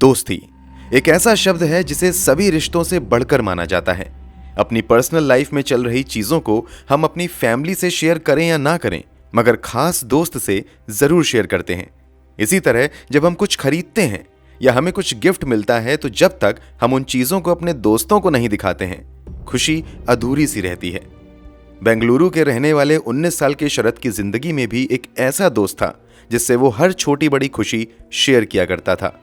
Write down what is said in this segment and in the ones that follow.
दोस्ती एक ऐसा शब्द है जिसे सभी रिश्तों से बढ़कर माना जाता है। अपनी पर्सनल लाइफ में चल रही चीजों को हम अपनी फैमिली से शेयर करें या ना करें, मगर खास दोस्त से जरूर शेयर करते हैं। इसी तरह जब हम कुछ खरीदते हैं या हमें कुछ गिफ्ट मिलता है, तो जब तक हम उन चीजों को अपने दोस्तों को नहीं दिखाते हैं, खुशी अधूरी सी रहती है। बेंगलुरु के रहने वाले 19 साल के शरद की जिंदगी में भी एक ऐसा दोस्त था जिससे वो हर छोटी बड़ी खुशी शेयर किया करता था।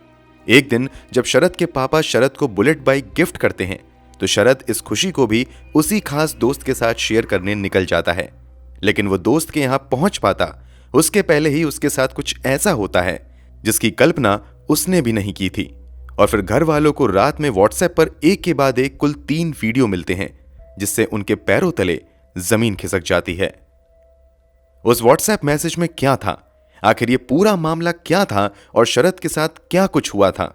एक दिन जब शरद के पापा शरद को बुलेट बाइक गिफ्ट करते हैं, तो शरद इस खुशी को भी उसी खास दोस्त के साथ शेयर करने निकल जाता है। लेकिन वो दोस्त के यहां पहुंच पाता उसके पहले ही उसके साथ कुछ ऐसा होता है जिसकी कल्पना उसने भी नहीं की थी। और फिर घर वालों को रात में व्हाट्सएप पर एक के बाद एक कुल 3 वीडियो मिलते हैं, जिससे उनके पैरों तले जमीन खिसक जाती है। उस व्हाट्सएप मैसेज में क्या था, आखिर ये पूरा मामला क्या था और शरद के साथ क्या कुछ हुआ था,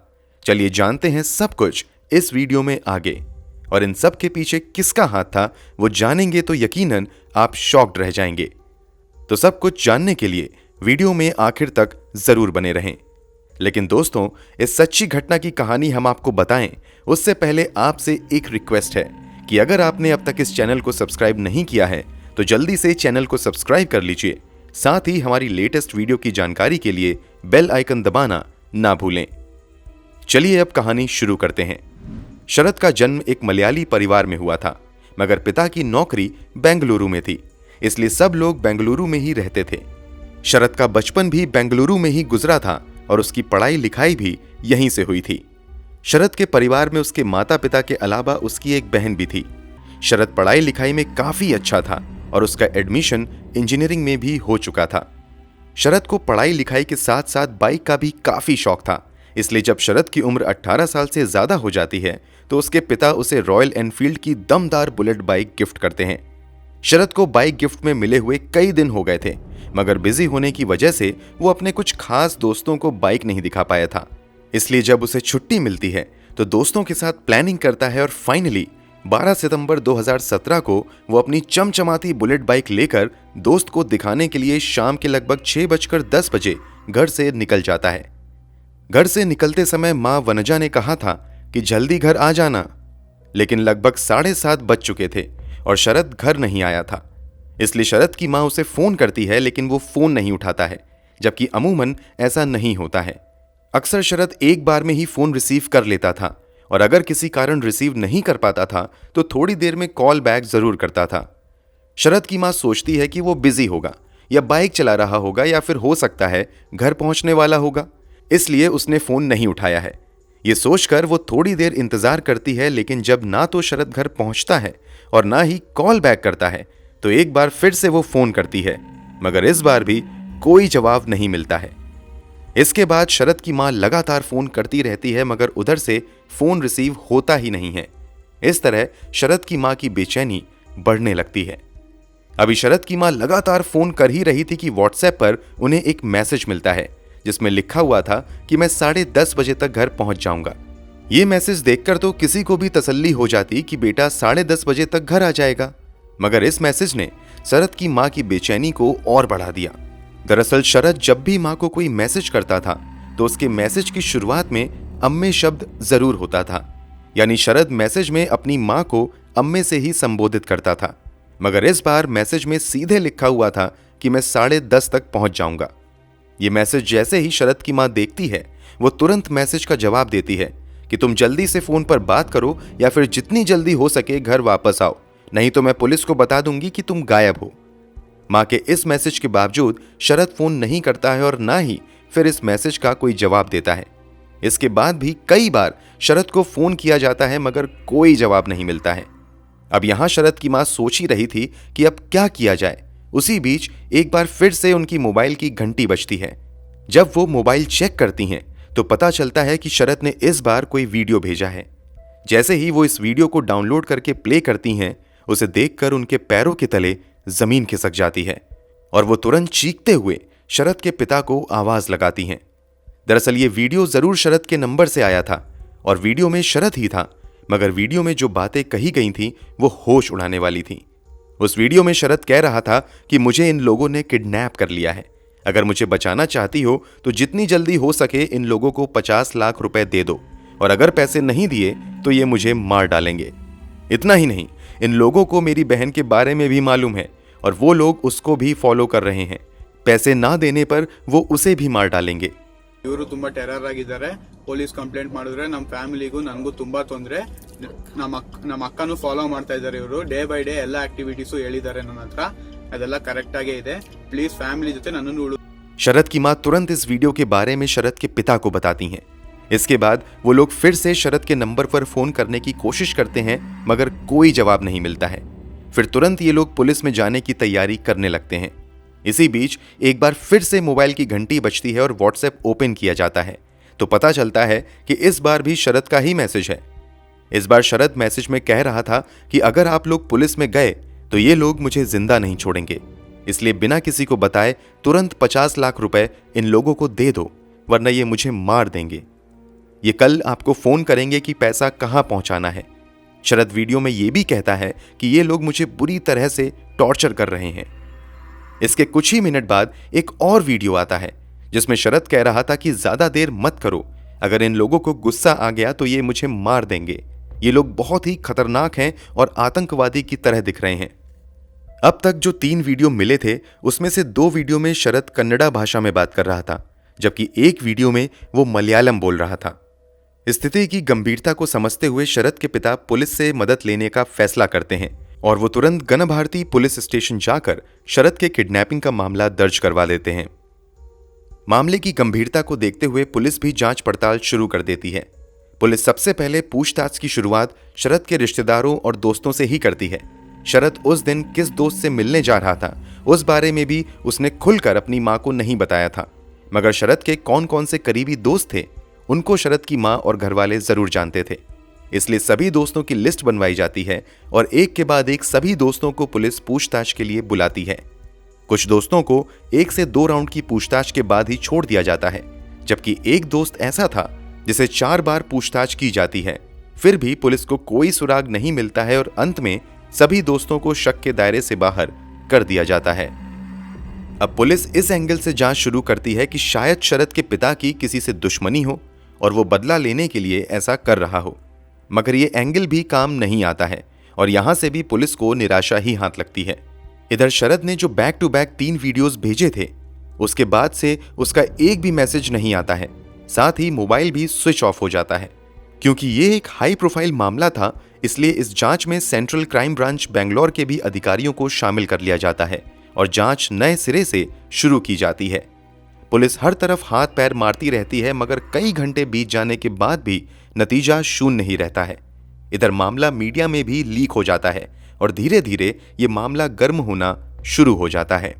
चलिए जानते हैं सब कुछ इस वीडियो में आगे। और इन सब के पीछे किसका हाथ था वो जानेंगे तो यकीनन आप शॉक्ड रह जाएंगे। तो सब कुछ जानने के लिए वीडियो में आखिर तक जरूर बने रहें। लेकिन दोस्तों, इस सच्ची घटना की कहानी हम आपको बताएं उससे पहले आपसे एक रिक्वेस्ट है कि अगर आपने अब तक इस चैनल को सब्सक्राइब नहीं किया है तो जल्दी से चैनल को सब्सक्राइब कर लीजिए। साथ ही हमारी लेटेस्ट वीडियो की जानकारी के लिए बेल आइकन दबाना ना भूलें। चलिए अब कहानी शुरू करते हैं। शरद का जन्म एक मलयाली परिवार में हुआ था, मगर पिता की नौकरी बेंगलुरु में थी, इसलिए सब लोग बेंगलुरु में ही रहते थे। शरद का बचपन भी बेंगलुरु में ही गुजरा था और उसकी पढ़ाई लिखाई भी यहीं से हुई थी। शरद के परिवार में उसके माता पिता के अलावा उसकी एक बहन भी थी। शरद पढ़ाई लिखाई में काफी अच्छा था और उसका एडमिशन इंजीनियरिंग में भी हो चुका था। शरद को पढ़ाई लिखाई के साथ साथ बाइक का भी काफी शौक था, इसलिए जब शरद की उम्र 18 साल से ज्यादा हो जाती है तो उसके पिता उसे रॉयल एनफील्ड की दमदार बुलेट बाइक गिफ्ट करते हैं। शरद को बाइक गिफ्ट में मिले हुए कई दिन हो गए थे, मगर बिजी होने की वजह से वो अपने कुछ खास दोस्तों को बाइक नहीं दिखा पाया था। इसलिए जब उसे छुट्टी मिलती है तो दोस्तों के साथ प्लानिंग करता है और फाइनली 12 सितंबर 2017 को वो अपनी चमचमाती बुलेट बाइक लेकर दोस्त को दिखाने के लिए शाम के लगभग 6:10 बजे घर से निकल जाता है। घर से निकलते समय मां वनजा ने कहा था कि जल्दी घर आ जाना, लेकिन लगभग 7:30 बज चुके थे और शरद घर नहीं आया था। इसलिए शरद की मां उसे फोन करती है, लेकिन वो फोन नहीं उठाता है, जबकि अमूमन ऐसा नहीं होता है। अक्सर शरद एक बार में ही फोन रिसीव कर लेता था और अगर किसी कारण रिसीव नहीं कर पाता था तो थोड़ी देर में कॉल बैक जरूर करता था। शरद की मां सोचती है कि वो बिजी होगा या बाइक चला रहा होगा या फिर हो सकता है घर पहुंचने वाला होगा, इसलिए उसने फोन नहीं उठाया है। ये सोचकर वो थोड़ी देर इंतजार करती है, लेकिन जब ना तो शरद घर पहुंचता है और ना ही कॉल बैक करता है तो एक बार फिर से वो फोन करती है, मगर इस बार भी कोई जवाब नहीं मिलता है। इसके बाद शरद की मां लगातार फोन करती रहती है, मगर उधर से फोन रिसीव होता ही नहीं है। इस तरह शरद की मां की बेचैनी बढ़ने लगती है। अभी शरद की मां लगातार फोन कर ही रही थी कि व्हाट्सएप पर उन्हें एक मैसेज मिलता है जिसमें लिखा हुआ था कि मैं 10:30 बजे तक घर पहुंच जाऊंगा। ये मैसेज देखकर तो किसी को भी तसल्ली हो जाती कि बेटा 10:30 बजे तक घर आ जाएगा, मगर इस मैसेज ने शरद की मां की बेचैनी को और बढ़ा दिया। दरअसल शरद जब भी मां को कोई मैसेज करता था तो उसके मैसेज की शुरुआत में अम्मे शब्द जरूर होता था, यानी शरद मैसेज में अपनी मां को अम्मे से ही संबोधित करता था। मगर इस बार मैसेज में सीधे लिखा हुआ था कि मैं 10:30 तक पहुंच जाऊंगा। ये मैसेज जैसे ही शरद की मां देखती है, वो तुरंत मैसेज का जवाब देती है कि तुम जल्दी से फोन पर बात करो या फिर जितनी जल्दी हो सके घर वापस आओ, नहीं तो मैं पुलिस को बता दूंगी कि तुम गायब हो। मां के इस मैसेज के बावजूद शरद फोन नहीं करता है और ना ही फिर इस मैसेज का कोई जवाब देता है। इसके बाद भी कई बार शरद को फोन किया जाता है, मगर कोई जवाब नहीं मिलता है। अब यहां शरद की मां सोच ही रही थी कि अब क्या किया जाए। उसी बीच एक बार फिर से उनकी मोबाइल की घंटी बजती है। जब वो मोबाइल चेक करती हैं तो पता चलता है कि शरद ने इस बार कोई वीडियो भेजा है। जैसे ही वो इस वीडियो को डाउनलोड करके प्ले करती हैं, उसे देखकर उनके पैरों के तले जमीन खिसक जाती है और वो तुरंत चीखते हुए शरद के पिता को आवाज लगाती हैं। दरअसल ये वीडियो जरूर शरद के नंबर से आया था और वीडियो में शरद ही था, मगर वीडियो में जो बातें कही गई थी वो होश उड़ाने वाली थी। उस वीडियो में शरद कह रहा था कि मुझे इन लोगों ने किडनैप कर लिया है, अगर मुझे बचाना चाहती हो तो जितनी जल्दी हो सके इन लोगों को 50 लाख रुपए दे दो, और अगर पैसे नहीं दिए तो ये मुझे मार डालेंगे। इतना ही नहीं, इन लोगों को मेरी बहन के बारे में भी मालूम है और वो लोग उसको भी फॉलो कर रहे हैं। पैसे ना देने पर वो उसे भी मार डालेंगे। ಇವರು ತುಂಬಾ ಟೆರರ್ ಆಗಿದ್ದಾರೆ. ಪೊಲೀಸ್ ಕಂಪ್ಲೇಂಟ್ ಮಾಡಿದ್ರೆ ನಮ್ಮ ಫ್ಯಾಮಿಲಿಗೂ ನನಗೂ ತುಂಬಾ ತೊಂದರೆ. ನಮ್ಮ ಅಕ್ಕನೂ ಫಾಲೋ ಮಾಡ್ತಾ ಇದ್ದಾರೆ. ಇವರು ಡೇ ಬೈ ಡೇ ಎಲ್ಲ ಆಕ್ಟಿವಿಟೀಸು ಹೇಳಿದ್ದಾರೆ ನನ್ನ ಹತ್ರ. ಅದೆಲ್ಲ ಕರೆಕ್ಟ್ ಆಗೇ ಇದೆ. ಪ್ಲೀಸ್ ಫ್ಯಾಮಿಲಿ ಜೊತೆ ನನ್ನನ್ನು ಉಳು. शरद की मां तुरंत इस वीडियो के बारे में शरद के पिता को बताती हैं। इसके बाद वो लोग फिर से शरद के नंबर पर फोन करने की कोशिश करते हैं, मगर कोई जवाब नहीं मिलता है। फिर तुरंत ये लोग पुलिस में जाने की तैयारी करने लगते हैं। इसी बीच एक बार फिर से मोबाइल की घंटी बजती है और व्हाट्सएप ओपन किया जाता है, तो पता चलता है कि इस बार भी शरद का ही मैसेज है। इस बार शरद मैसेज में कह रहा था कि अगर आप लोग पुलिस में गए तो ये लोग मुझे जिंदा नहीं छोड़ेंगे, इसलिए बिना किसी को बताए तुरंत 50 लाख रुपए इन लोगों को दे दो, वरना ये मुझे मार देंगे। ये कल आपको फोन करेंगे कि पैसा कहां पहुंचाना है। शरद वीडियो में ये भी कहता है कि ये लोग मुझे बुरी तरह से टॉर्चर कर रहे हैं। इसके कुछ ही मिनट बाद एक और वीडियो आता है जिसमें शरद कह रहा था कि ज्यादा देर मत करो, अगर इन लोगों को गुस्सा आ गया तो ये मुझे मार देंगे। ये लोग बहुत ही खतरनाक हैं और आतंकवादी की तरह दिख रहे हैं। अब तक जो 3 वीडियो मिले थे उसमें से 2 वीडियो में शरद कन्नड़ा भाषा में बात कर रहा था, जबकि एक वीडियो में वो मलयालम बोल रहा था। स्थिति की गंभीरता को समझते हुए शरद के पिता पुलिस से मदद लेने का फैसला करते हैं और वो तुरंत गणभारती पुलिस स्टेशन जाकर शरद के किडनैपिंग का मामला दर्ज करवा लेते हैं। मामले की गंभीरता को देखते हुए पुलिस भी जांच पड़ताल शुरू कर देती है। पुलिस सबसे पहले पूछताछ की शुरुआत शरद के रिश्तेदारों और दोस्तों से ही करती है। शरद उस दिन किस दोस्त से मिलने जा रहा था उस बारे में भी उसने खुलकर अपनी मां को नहीं बताया था, मगर शरद के कौन कौन से करीबी दोस्त थे उनको शरद की मां और घरवाले जरूर जानते थे। इसलिए सभी दोस्तों की लिस्ट बनवाई जाती है और एक के बाद एक सभी दोस्तों को पुलिस पूछताछ के लिए बुलाती है। कुछ दोस्तों को 1 से 2 राउंड की पूछताछ के बाद ही छोड़ दिया जाता है, जबकि एक दोस्त ऐसा था जिसे 4 बार पूछताछ की जाती है, फिर भी पुलिस को कोई सुराग नहीं मिलता है और अंत में सभी दोस्तों को शक के दायरे से बाहर कर दिया जाता है। अब पुलिस इस एंगल से जांच शुरू करती है कि शायद शरद के पिता की किसी से दुश्मनी हो और वो बदला लेने के लिए ऐसा कर रहा हो, मगर ये एंगल भी काम नहीं आता है और यहां से भी पुलिस को निराशा ही हाथ लगती है। इधर शरद ने जो बैक टू बैक 3 वीडियोस भेजे थे उसके बाद से उसका एक भी मैसेज नहीं आता है, साथ ही मोबाइल भी स्विच ऑफ हो जाता है। क्योंकि ये एक हाई प्रोफाइल मामला था, इसलिए इस जांच में सेंट्रल क्राइम ब्रांच बेंगलोर के भी अधिकारियों को शामिल कर लिया जाता है और जांच नए सिरे से शुरू की जाती है। पुलिस हर तरफ हाथ पैर मारती रहती है, मगर कई घंटे बीत जाने के बाद भी नतीजा शून्य ही रहता है। इधर मामला मीडिया में भी लीक हो जाता है और धीरे धीरे ये मामला गर्म होना शुरू हो जाता है।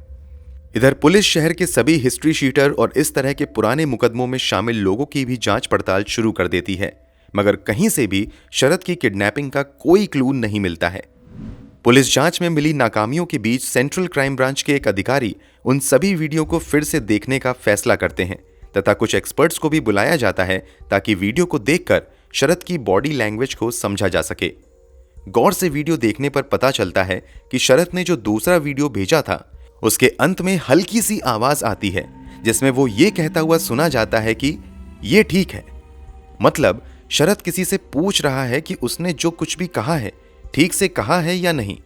इधर पुलिस शहर के सभी हिस्ट्री शीटर और इस तरह के पुराने मुकदमों में शामिल लोगों की भी जांच पड़ताल शुरू कर देती है, मगर कहीं से भी शरद की किडनैपिंग का कोई क्लू नहीं मिलता है। पुलिस जांच में मिली नाकामियों के बीच सेंट्रल क्राइम ब्रांच के एक अधिकारी उन सभी वीडियो को फिर से देखने का फैसला करते हैं तथा कुछ एक्सपर्ट्स को भी बुलाया जाता है ताकि वीडियो को देखकर शरद की बॉडी लैंग्वेज को समझा जा सके। गौर से वीडियो देखने पर पता चलता है कि शरद ने जो दूसरा वीडियो भेजा था उसके अंत में हल्की सी आवाज आती है जिसमें वो ये कहता हुआ सुना जाता है कि ये ठीक है। मतलब शरद किसी से पूछ रहा है कि उसने जो कुछ भी कहा है ठीक से कहा है या नहीं।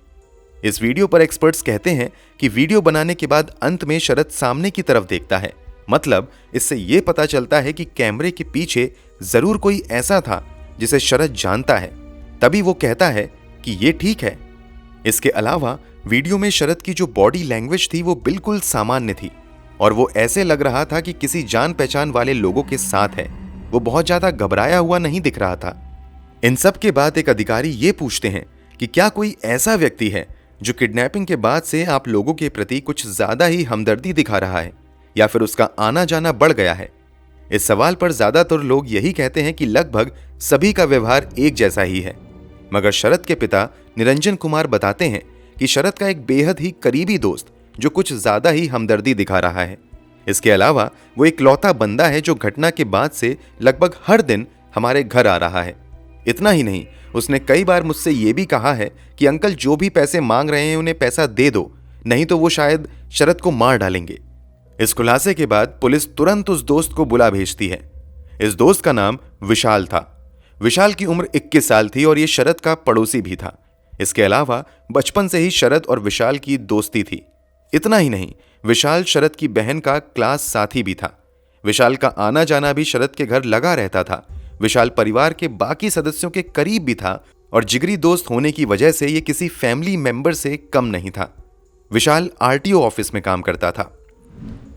इस वीडियो पर एक्सपर्ट्स कहते हैं कि वीडियो बनाने के बाद अंत में शरद सामने की तरफ देखता है, मतलब इससे यह पता चलता है कि कैमरे के पीछे जरूर कोई ऐसा था जिसे शरद जानता है, तभी वो कहता है कि ये ठीक है। इसके अलावा वीडियो में शरद की जो बॉडी लैंग्वेज थी वो बिल्कुल सामान्य थी और वो ऐसे लग रहा था कि किसी जान पहचान वाले लोगों के साथ है। वो बहुत ज्यादा घबराया हुआ नहीं दिख रहा था। इन सब के बाद एक अधिकारी ये पूछते हैं कि क्या कोई ऐसा व्यक्ति है जो किडनैपिंग के बाद से आप लोगों के प्रति कुछ ज्यादा ही हमदर्दी दिखा रहा है या फिर उसका आना जाना बढ़ गया है। इस सवाल पर ज्यादातर लोग यही कहते हैं कि लगभग सभी का व्यवहार एक जैसा ही है, मगर शरद के पिता निरंजन कुमार बताते हैं कि शरद का एक बेहद ही करीबी दोस्त जो कुछ ज्यादा ही हमदर्दी दिखा रहा है। इसके अलावा वो एक लौता बंदा है जो घटना के बाद से लगभग हर दिन हमारे घर आ रहा है। इतना ही नहीं, उसने कई बार मुझसे ये भी कहा है कि अंकल जो भी पैसे मांग रहे हैं उन्हें पैसा दे दो, नहीं तो वो शायद शरद को मार डालेंगे। इस खुलासे के बाद पुलिस तुरंत उस दोस्त को बुला भेजती है। इस दोस्त का नाम विशाल था। विशाल की उम्र 21 साल थी और ये शरद का पड़ोसी भी था। इसके अलावा बचपन से ही शरद और विशाल की दोस्ती थी। इतना ही नहीं, विशाल शरद की बहन का क्लास साथी भी था। विशाल का आना जाना भी शरद के घर लगा रहता था। विशाल परिवार के बाकी सदस्यों के करीब भी था और जिगरी दोस्त होने की वजह से ये किसी फैमिली मेंबर से कम नहीं था। विशाल आरटीओ ऑफिस में काम करता था।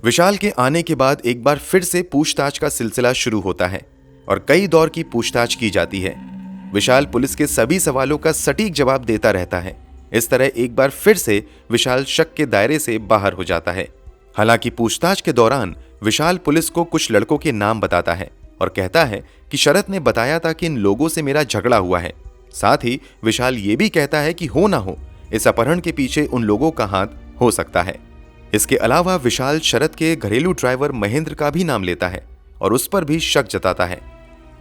विशाल के आने के बाद एक बार फिर से पूछताछ का सिलसिला शुरू होता है और कई दौर की पूछताछ की जाती है। विशाल पुलिस के सभी सवालों का सटीक जवाब देता रहता है। इस तरह एक बार फिर से विशाल शक के दायरे से बाहर हो जाता है। हालांकि पूछताछ के दौरान विशाल पुलिस को कुछ लड़कों के नाम बताता है और कहता है कि शरद ने बताया था कि इन लोगों से मेरा झगड़ा हुआ है। साथ ही विशाल ये भी कहता है कि हो ना हो, इस अपहरण के पीछे उन लोगों का हाथ हो सकता है। इसके अलावा विशाल शरद के घरेलू ड्राइवर महेंद्र का भी नाम लेता है और उस पर भी शक जताता है।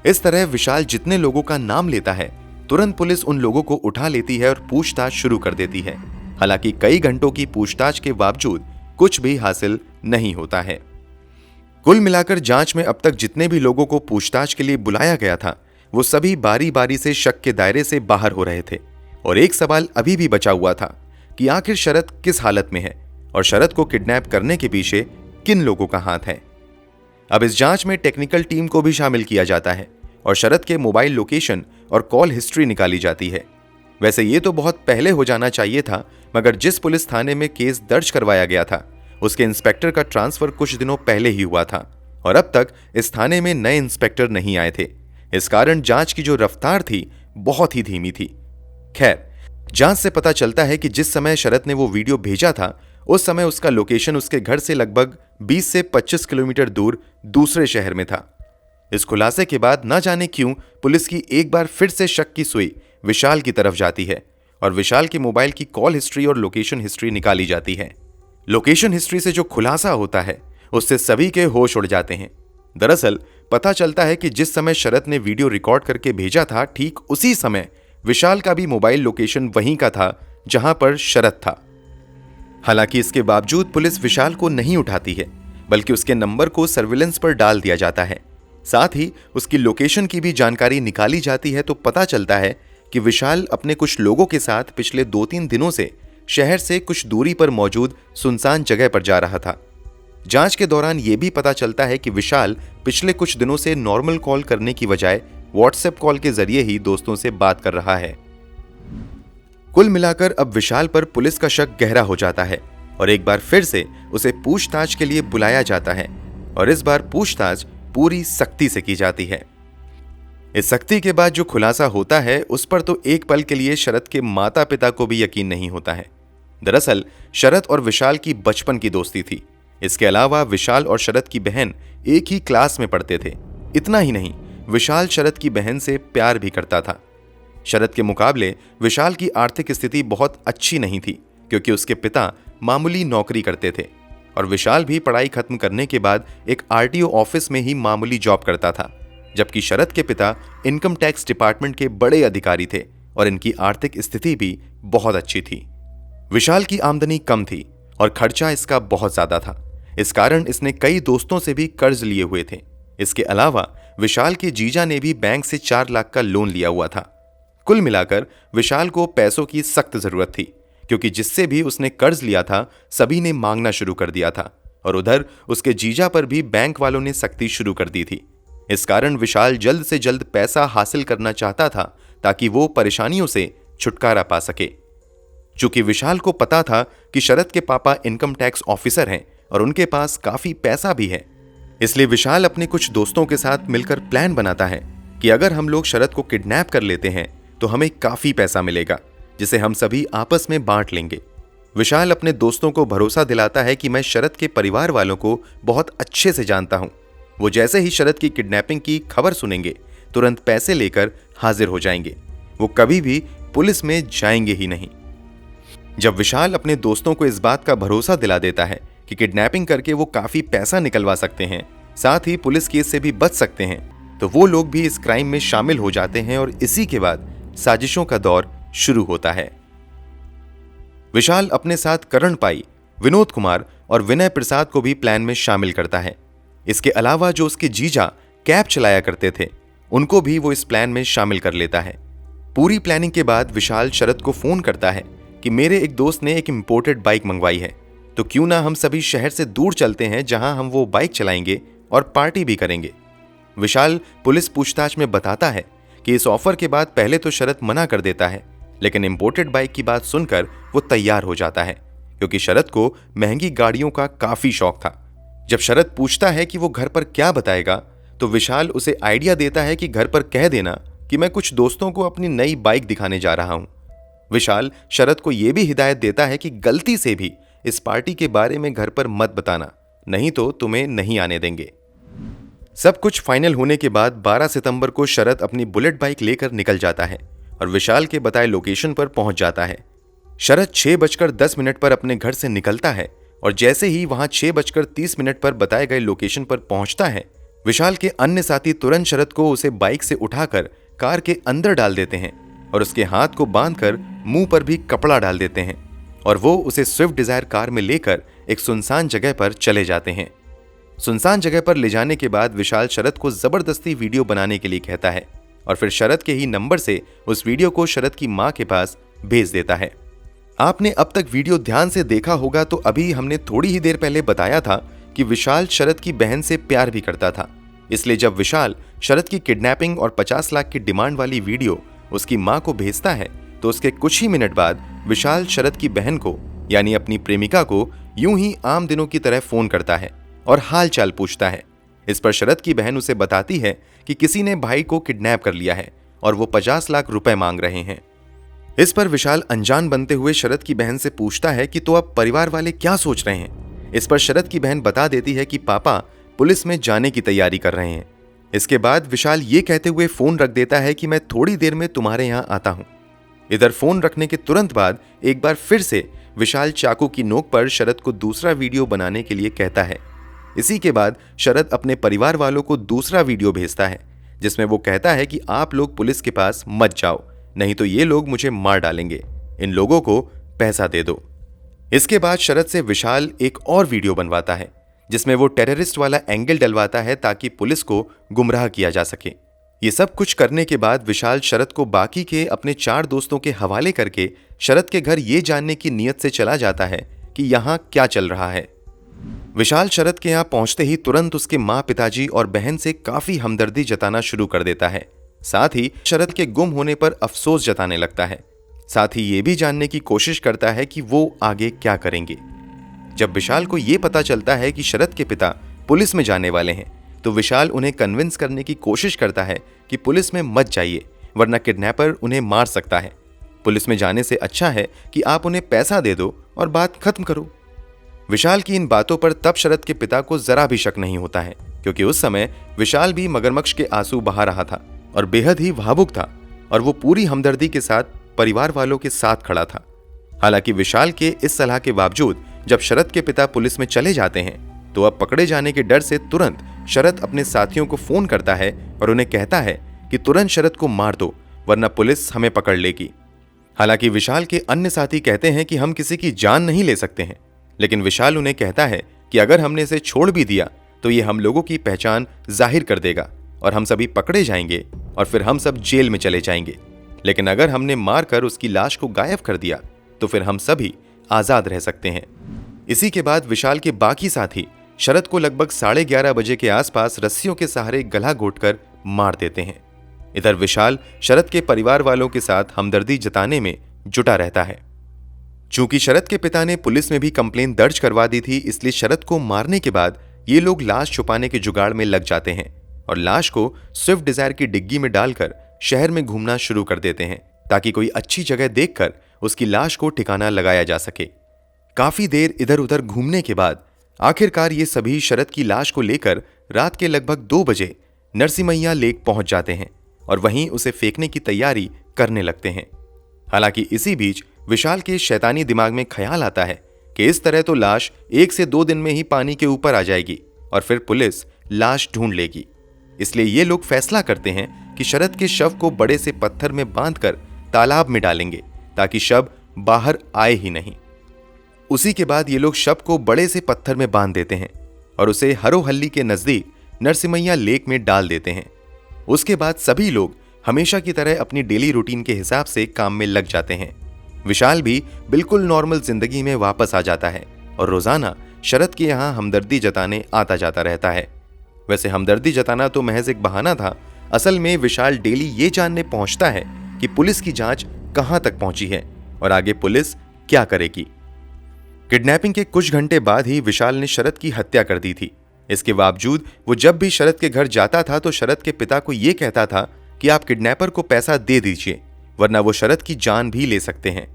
इस तरह विशाल जितने लोगों का नाम लेता है, तुरंत पुलिस उन लोगों को उठा लेती है और पूछताछ शुरू कर देती है। हालांकि कई घंटों की पूछताछ के बावजूद कुछ भी हासिल नहीं होता है। कुल मिलाकर जांच में अब तक जितने भी लोगों को पूछताछ के लिए बुलाया गया था, वो सभी बारी बारी से शक के दायरे से बाहर हो रहे थे और एक सवाल अभी भी बचा हुआ था कि आखिर शरद किस हालत में है और शरद को किडनैप करने के पीछे किन लोगों का हाथ है। अब इस जांच में टेक्निकल टीम को भी शामिल किया जाता है और शरद के मोबाइल लोकेशन और कॉल हिस्ट्री निकाली जाती है। वैसे ये तो बहुत पहले हो जाना चाहिए था, मगर जिस पुलिस थाने में केस दर्ज करवाया गया था, उसके इंस्पेक्टर का ट्रांसफर कुछ दिनों पहले ही हुआ था और अब तक इस थाने में नए इंस्पेक्टर नहीं आए थे। इस कारण जांच की जो रफ्तार थी, बहुत ही धीमी थी। खैर, जांच से पता चलता है कि जिस समय शरद ने वो वीडियो भेजा था, उस समय उसका लोकेशन उसके घर से लगभग 20 से 25 किलोमीटर दूर दूसरे शहर में था। इस खुलासे के बाद न जाने क्यों पुलिस की एक बार फिर से शक की सुई विशाल की तरफ जाती है और विशाल के मोबाइल की कॉल हिस्ट्री और लोकेशन हिस्ट्री निकाली जाती है। लोकेशन हिस्ट्री से जो खुलासा होता है, उससे सभी के होश उड़ जाते हैं। दरअसल पता चलता है कि जिस समय शरद ने वीडियो रिकॉर्ड करके भेजा था, ठीक उसी समय विशाल का भी मोबाइल लोकेशन वहीं का था जहां पर शरद था। हालांकि इसके बावजूद पुलिस विशाल को नहीं उठाती है, बल्कि उसके नंबर को सर्विलेंस पर डाल दिया जाता है। साथ ही उसकी लोकेशन की भी जानकारी निकाली जाती है तो पता चलता है कि विशाल अपने कुछ लोगों के साथ पिछले 2-3 दिनों से शहर से कुछ दूरी पर मौजूद सुनसान जगह पर जा रहा था। जांच के दौरान यह भी पता चलता है कि विशाल पिछले कुछ दिनों से नॉर्मल कॉल करने की बजाय व्हाट्सएप कॉल के जरिए ही दोस्तों से बात कर रहा है। कुल मिलाकर अब विशाल पर पुलिस का शक गहरा हो जाता है और एक बार फिर से उसे पूछताछ के लिए बुलाया जाता है और इस बार पूछताछ पूरी सख्ती से की जाती है। इस सख्ती के बाद जो खुलासा होता है, उस पर तो एक पल के लिए शरद के माता पिता को भी यकीन नहीं होता है। दरअसल शरद और विशाल की बचपन की दोस्ती थी। इसके अलावा विशाल और शरद की बहन एक ही क्लास में पढ़ते थे। इतना ही नहीं, विशाल शरद की बहन से प्यार भी करता था। शरद के मुकाबले विशाल की आर्थिक स्थिति बहुत अच्छी नहीं थी, क्योंकि उसके पिता मामूली नौकरी करते थे और विशाल भी पढ़ाई खत्म करने के बाद एक आरटीओ ऑफिस में ही मामूली जॉब करता था, जबकि शरद के पिता इनकम टैक्स डिपार्टमेंट के बड़े अधिकारी थे और इनकी आर्थिक स्थिति भी बहुत अच्छी थी। विशाल की आमदनी कम थी और खर्चा इसका बहुत ज्यादा था। इस कारण इसने कई दोस्तों से भी कर्ज लिए हुए थे। इसके अलावा विशाल के जीजा ने भी बैंक से 4 लाख का लोन लिया हुआ था। कुल मिलाकर विशाल को पैसों की सख्त जरूरत थी, क्योंकि जिससे भी उसने कर्ज लिया था, सभी ने मांगना शुरू कर दिया था और उधर उसके जीजा पर भी बैंक वालों ने सख्ती शुरू कर दी थी। इस कारण विशाल जल्द से जल्द पैसा हासिल करना चाहता था ताकि वो परेशानियों से छुटकारा पा सके। चूंकि विशाल को पता था कि शरद के पापा इनकम टैक्स ऑफिसर हैं और उनके पास काफी पैसा भी है, इसलिए विशाल अपने कुछ दोस्तों के साथ मिलकर प्लान बनाता है कि अगर हम लोग शरद को किडनैप कर लेते हैं तो हमें काफी पैसा मिलेगा, जिसे हम सभी आपस में बांट लेंगे। विशाल अपने दोस्तों को भरोसा दिलाता है कि मैं शरद के परिवार वालों को बहुत अच्छे से जानता हूं। वो जैसे ही शरद की किडनैपिंग की खबर सुनेंगे, तुरंत पैसे लेकर हाजिर हो जाएंगे। वो कभी भी पुलिस में जाएंगे ही नहीं। जब विशाल अपने दोस्तों को इस बात का भरोसा दिला देता है कि किडनैपिंग करके वो काफी पैसा निकलवा सकते हैं, साथ ही पुलिस केस से भी बच सकते हैं, तो वो लोग भी इस क्राइम में शामिल हो जाते हैं और इसी के बाद साजिशों का दौर शुरू होता है। विशाल अपने साथ करण पाई, विनोद कुमार और विनय प्रसाद को भी प्लान में शामिल करता है। इसके अलावा जो उसके जीजा कैब चलाया करते थे उनको भी वो इस प्लान में शामिल कर लेता है। पूरी प्लानिंग के बाद विशाल शरद को फोन करता है कि मेरे एक दोस्त ने एक इंपोर्टेड बाइक मंगवाई है, तो क्यों ना हम सभी शहर से दूर चलते हैं जहां हम वो बाइक चलाएंगे और पार्टी भी करेंगे। विशाल पुलिस पूछताछ में बताता है कि इस ऑफर के बाद पहले तो शरद मना कर देता है, लेकिन इंपोर्टेड बाइक की बात सुनकर वो तैयार हो जाता है क्योंकि शरद को महंगी गाड़ियों का काफी शौक था। जब शरद पूछता है कि वो घर पर क्या बताएगा तो विशाल उसे आइडिया देता है कि घर पर कह देना कि मैं कुछ दोस्तों को अपनी नई बाइक दिखाने जा रहा हूं। विशाल शरद को यह भी हिदायत देता है कि गलती से भी इस पार्टी के बारे में घर पर मत बताना, नहीं तो तुम्हें नहीं आने देंगे। सब कुछ फाइनल होने के बाद 12 सितंबर को शरद अपनी बुलेट बाइक लेकर निकल जाता है और विशाल के बताए लोकेशन पर पहुंच जाता है। शरद 6:10 पर अपने घर से निकलता है और जैसे ही वहां 6:30 पर बताए गए लोकेशन पर पहुंचता है, विशाल के अन्य साथी तुरंत शरद को उसे बाइक से उठाकर कार के अंदर डाल देते हैं और उसके हाथ को बांधकर मुंह पर भी कपड़ा डाल देते हैं और वो उसे स्विफ्ट डिजायर कार में लेकर एक सुनसान जगह पर चले जाते हैं। सुनसान जगह पर ले जाने के बाद विशाल शरद को जबरदस्ती वीडियो बनाने के लिए कहता है और फिर शरद के ही नंबर से उस वीडियो को शरद की मां के पास भेज देता है। आपने अब तक वीडियो ध्यान से देखा होगा तो अभी हमने थोड़ी ही देर पहले बताया था कि विशाल शरद की बहन से प्यार भी करता था, इसलिए जब विशाल शरद की किडनैपिंग और 50 लाख की डिमांड वाली वीडियो उसकी मां को भेजता है तो उसके कुछ ही मिनट बाद विशाल शरद की बहन को यानी अपनी प्रेमिका को यूं ही आम दिनों की तरह फोन करता है और हाल चाल पूछता है। इस पर शरद की बहन उसे बताती है कि किसी ने भाई को किडनैप कर लिया है और वो 50 लाख रुपए मांग रहे हैं। इस पर विशाल अनजान बनते हुए शरद की बहन से पूछता है कि तो अब परिवार वाले क्या सोच रहे हैं। इस पर शरद की बहन बता देती है कि पापा पुलिस में जाने की तैयारी कर रहे हैं। इसके बाद विशाल ये कहते हुए फोन रख देता है कि मैं थोड़ी देर में तुम्हारे यहाँ आता हूँ। इधर फोन रखने के तुरंत बाद एक बार फिर से विशाल चाकू की नोक पर शरद को दूसरा वीडियो बनाने के लिए कहता है। इसी के बाद शरद अपने परिवार वालों को दूसरा वीडियो भेजता है जिसमें वो कहता है कि आप लोग पुलिस के पास मत जाओ, नहीं तो ये लोग मुझे मार डालेंगे, इन लोगों को पैसा दे दो। इसके बाद शरद से विशाल एक और वीडियो बनवाता है जिसमें वो टेररिस्ट वाला एंगल डलवाता है ताकि पुलिस को गुमराह किया जा सके। ये सब कुछ करने के बाद विशाल शरद को बाकी के अपने 4 दोस्तों के हवाले करके शरद के घर ये जानने की नीयत से चला जाता है कि यहाँ क्या चल रहा है। विशाल शरद के यहाँ पहुंचते ही तुरंत उसके माँ, पिताजी और बहन से काफी हमदर्दी जताना शुरू कर देता है। साथ ही शरद के गुम होने पर अफसोस जताने लगता है। साथ ही ये भी जानने की कोशिश करता है कि वो आगे क्या करेंगे। जब विशाल को ये पता चलता है कि शरद के पिता पुलिस में जाने वाले हैं तो विशाल उन्हें कन्विंस करने की कोशिश करता है कि पुलिस में मत जाइए वरना किडनैपर उन्हें मार सकता है। पुलिस में जाने से अच्छा है कि आप उन्हें पैसा दे दो और बात खत्म करो। विशाल की इन बातों पर तब शरद के पिता को जरा भी शक नहीं होता है क्योंकि उस समय विशाल भी मगरमच्छ के आंसू बहा रहा था और बेहद ही भावुक था और वो पूरी हमदर्दी के साथ परिवार वालों के साथ खड़ा था। हालांकि विशाल के इस सलाह के बावजूद जब शरद के पिता पुलिस में चले जाते हैं तो अब पकड़े जाने के डर से तुरंत शरद अपने साथियों को फोन करता है और उन्हें कहता है कि तुरंत शरद को मार दो वरना पुलिस हमें पकड़ लेगी। हालांकि विशाल के अन्य साथी कहते हैं कि हम किसी की जान नहीं ले सकते हैं, लेकिन विशाल उन्हें कहता है कि अगर हमने इसे छोड़ भी दिया तो ये हम लोगों की पहचान जाहिर कर देगा और हम सभी पकड़े जाएंगे और फिर हम सब जेल में चले जाएंगे, लेकिन अगर हमने मारकर उसकी लाश को गायब कर दिया तो फिर हम सभी आजाद रह सकते हैं। इसी के बाद विशाल के बाकी साथी शरद को लगभग 11:30 बजे के आसपास रस्सियों के सहारे गला घोंटकर मार देते हैं। इधर विशाल शरद के परिवार वालों के साथ हमदर्दी जताने में जुटा रहता है। चूंकि शरद के पिता ने पुलिस में भी कंप्लेन दर्ज करवा दी थी, इसलिए शरद को मारने के बाद ये लोग लाश छुपाने के जुगाड़ में लग जाते हैं और लाश को स्विफ्ट डिजायर की डिग्गी में डालकर शहर में घूमना शुरू कर देते हैं ताकि कोई अच्छी जगह देखकर उसकी लाश को ठिकाना लगाया जा सके। काफी देर इधर उधर घूमने के बाद आखिरकार ये सभी शरद की लाश को लेकर रात के लगभग 2 बजे नरसिम्हैया लेक पहुंच जाते हैं और वहीं उसे फेंकने की तैयारी करने लगते हैं। हालांकि इसी बीच विशाल के शैतानी दिमाग में ख्याल आता है कि इस तरह तो लाश 1 से 2 दिन में ही पानी के ऊपर आ जाएगी और फिर पुलिस लाश ढूंढ लेगी। इसलिए ये लोग फैसला करते हैं कि शरद के शव को बड़े से पत्थर में बांधकर तालाब में डालेंगे ताकि शव बाहर आए ही नहीं। उसी के बाद ये लोग शव को बड़े से पत्थर में बांध देते हैं और उसे हरोहल्ली के नजदीक नरसिमैया लेक में डाल देते हैं। उसके बाद सभी लोग हमेशा की तरह अपनी डेली रूटीन के हिसाब से काम में लग जाते हैं। विशाल भी बिल्कुल नॉर्मल जिंदगी में वापस आ जाता है और रोजाना शरद के यहाँ हमदर्दी जताने आता जाता रहता है। वैसे हमदर्दी जताना तो महज एक बहाना था। असल में विशाल डेली ये जानने पहुंचता है कि पुलिस की जांच कहां तक पहुंची है और आगे पुलिस क्या करेगी। किडनैपिंग के कुछ घंटे बाद ही विशाल ने शरद की हत्या कर दी थी। इसके बावजूद वो जब भी शरद के घर जाता था तो शरद के पिता को यह कहता था कि आप किडनैपर को पैसा दे दीजिए वरना वो शरद की जान भी ले सकते हैं।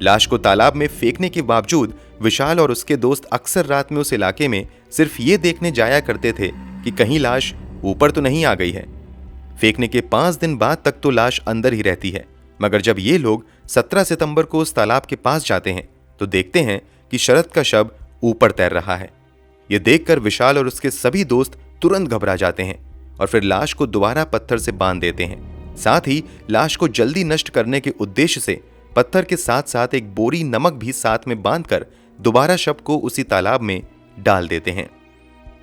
लाश को तालाब में फेंकने के बावजूद विशाल और उसके दोस्त अक्सर रात में उस इलाके में सिर्फ ये देखने जाया करते थे कि कहीं लाश ऊपर तो नहीं आ गई है। फेंकने के 5 दिन बाद तक तो लाश अंदर ही रहती है, मगर जब ये लोग 17 सितंबर को उस तालाब के पास जाते हैं तो देखते हैं कि शरद का शव ऊपर तैर रहा है। ये देखकर विशाल और उसके सभी दोस्त तुरंत घबरा जाते हैं और फिर लाश को दोबारा पत्थर से बांध देते हैं। साथ ही लाश को जल्दी नष्ट करने के उद्देश्य से पत्थर के साथ साथ एक बोरी नमक भी साथ में बांधकर दोबारा शव को उसी तालाब में डाल देते हैं।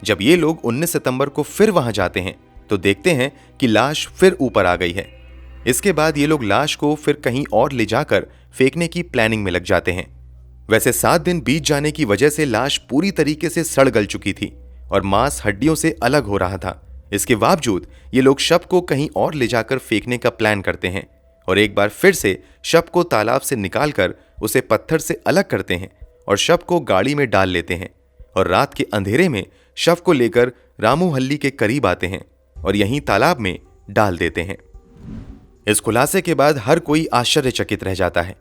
जब ये लोग 19 सितंबर को फिर वहां जाते हैं तो देखते हैं कि लाश फिर ऊपर आ गई है। इसके बाद ये लोग लाश को फिर कहीं और ले जाकर फेंकने की प्लानिंग में लग जाते हैं। वैसे 7 दिन बीत जाने की वजह से लाश पूरी तरीके से सड़ गल चुकी थी और मांस हड्डियों से अलग हो रहा था। इसके बावजूद ये लोग शव को कहीं और ले जाकर फेंकने का प्लान करते हैं और एक बार फिर से शव को तालाब से निकालकर उसे पत्थर से अलग करते हैं और शव को गाड़ी में डाल लेते हैं और रात के अंधेरे में शव को लेकर रामूहल्ली के करीब आते हैं और यहीं तालाब में डाल देते हैं। इस खुलासे के बाद हर कोई आश्चर्यचकित रह जाता है।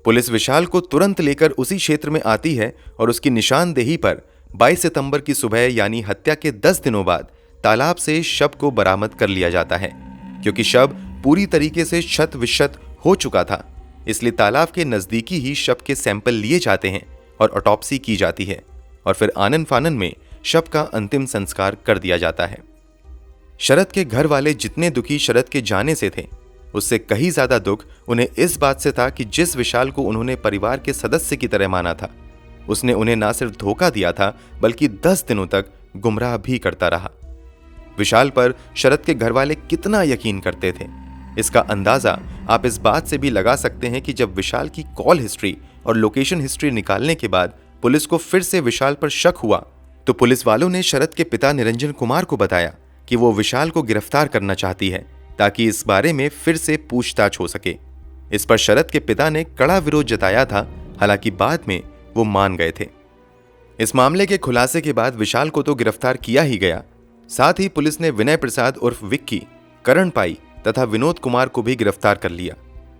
पुलिस विशाल को तुरंत लेकर उसी क्षेत्र में आती है और उसकी निशानदेही पर 22 सितंबर की सुबह यानी हत्या के 10 दिनों बाद तालाब से शव को बरामद कर लिया जाता है। क्योंकि शव पूरी तरीके से क्षत विक्षत हो चुका था, इसलिए तालाब के नजदीकी ही शव के सैंपल लिए जाते हैं और ऑटोप्सी की जाती है और फिर आनन फानन में शव का अंतिम संस्कार कर दिया जाता है। शरद के घर वाले जितने दुखी शरद के जाने से थे, उससे कहीं ज्यादा दुख उन्हें इस बात से था कि जिस विशाल को उन्होंने परिवार के सदस्य की तरह माना था, उसने उन्हें ना सिर्फ धोखा दिया था बल्कि 10 दिनों तक गुमराह भी करता रहा। विशाल पर शरद के घर वाले कितना यकीन करते थे, इसका अंदाजा आप इस बात से भी लगा सकते हैं कि जब विशाल की कॉल हिस्ट्री और लोकेशन हिस्ट्री निकालने के बाद पुलिस को फिर से विशाल पर शक हुआ तो पुलिस वालों ने शरद के पिता निरंजन कुमार को बताया कि वो विशाल को गिरफ्तार करना चाहती है ताकि इस बारे में फिर से पूछताछ हो सके। इस पर शरद के पिता ने कड़ा विरोध जताया था, हालांकि बाद में वो मान गए थे। इस मामले के खुलासे के बाद विशाल को तो गिरफ्तार किया ही गया, साथ ही पुलिस ने विनय प्रसाद उर्फ विक्की, करण पाई तथा विनोद कुमार को भी गिरफ्तार कर लिया।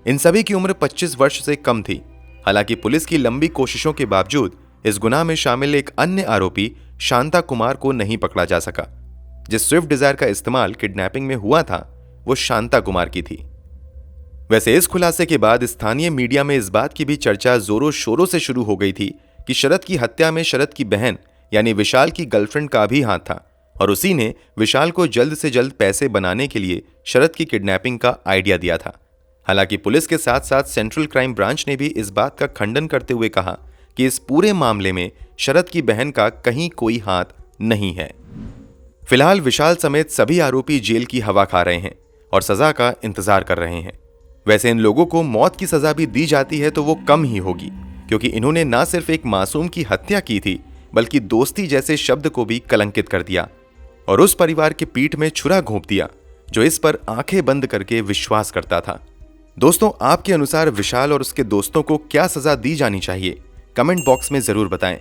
इन सभी की उम्र 25 वर्ष से कम थी। हालांकि पुलिस की लंबी कोशिशों के बावजूद इस गुनाह में शामिल एक अन्य आरोपी शांता कुमार को नहीं पकड़ा जा सका। जिस स्विफ्ट डिजायर का इस्तेमाल किडनैपिंग में हुआ था वो शांता कुमार की थी। वैसे इस खुलासे के बाद स्थानीय मीडिया में इस बात की भी चर्चा जोरों शोरों से शुरू हो गई थी कि शरद की हत्या में शरद की बहन यानी विशाल की गर्लफ्रेंड का भी हाथ था और उसी ने विशाल को जल्द से जल्द पैसे बनाने के लिए शरद की किडनैपिंग का आइडिया दिया था। हालांकि पुलिस के साथ साथ सेंट्रल क्राइम ब्रांच ने भी इस बात का खंडन करते हुए कहा कि इस पूरे मामले में शरद की बहन का कहीं कोई हाथ नहीं है। फिलहाल विशाल समेत सभी आरोपी जेल की हवा खा रहे हैं और सजा का इंतजार कर रहे हैं। वैसे इन लोगों को मौत की सजा भी दी जाती है तो वो कम ही होगी, क्योंकि इन्होंने ना सिर्फ एक मासूम की हत्या की थी बल्कि दोस्ती जैसे शब्द को भी कलंकित कर दिया और उस परिवार के पीठ में छुरा घोंप दिया जो इस पर आंखें बंद करके विश्वास करता था। दोस्तों, आपके अनुसार विशाल और उसके दोस्तों को क्या सजा दी जानी चाहिए? कमेंट बॉक्स में जरूर बताएं।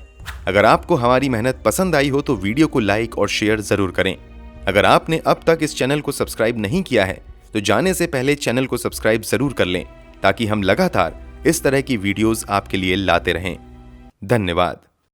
अगर आपको हमारी मेहनत पसंद आई हो तो वीडियो को लाइक और शेयर जरूर करें। अगर आपने अब तक इस चैनल को सब्सक्राइब नहीं किया है तो जाने से पहले चैनल को सब्सक्राइब जरूर कर लें ताकि हम लगातार इस तरह की वीडियोस आपके लिए लाते रहें। धन्यवाद।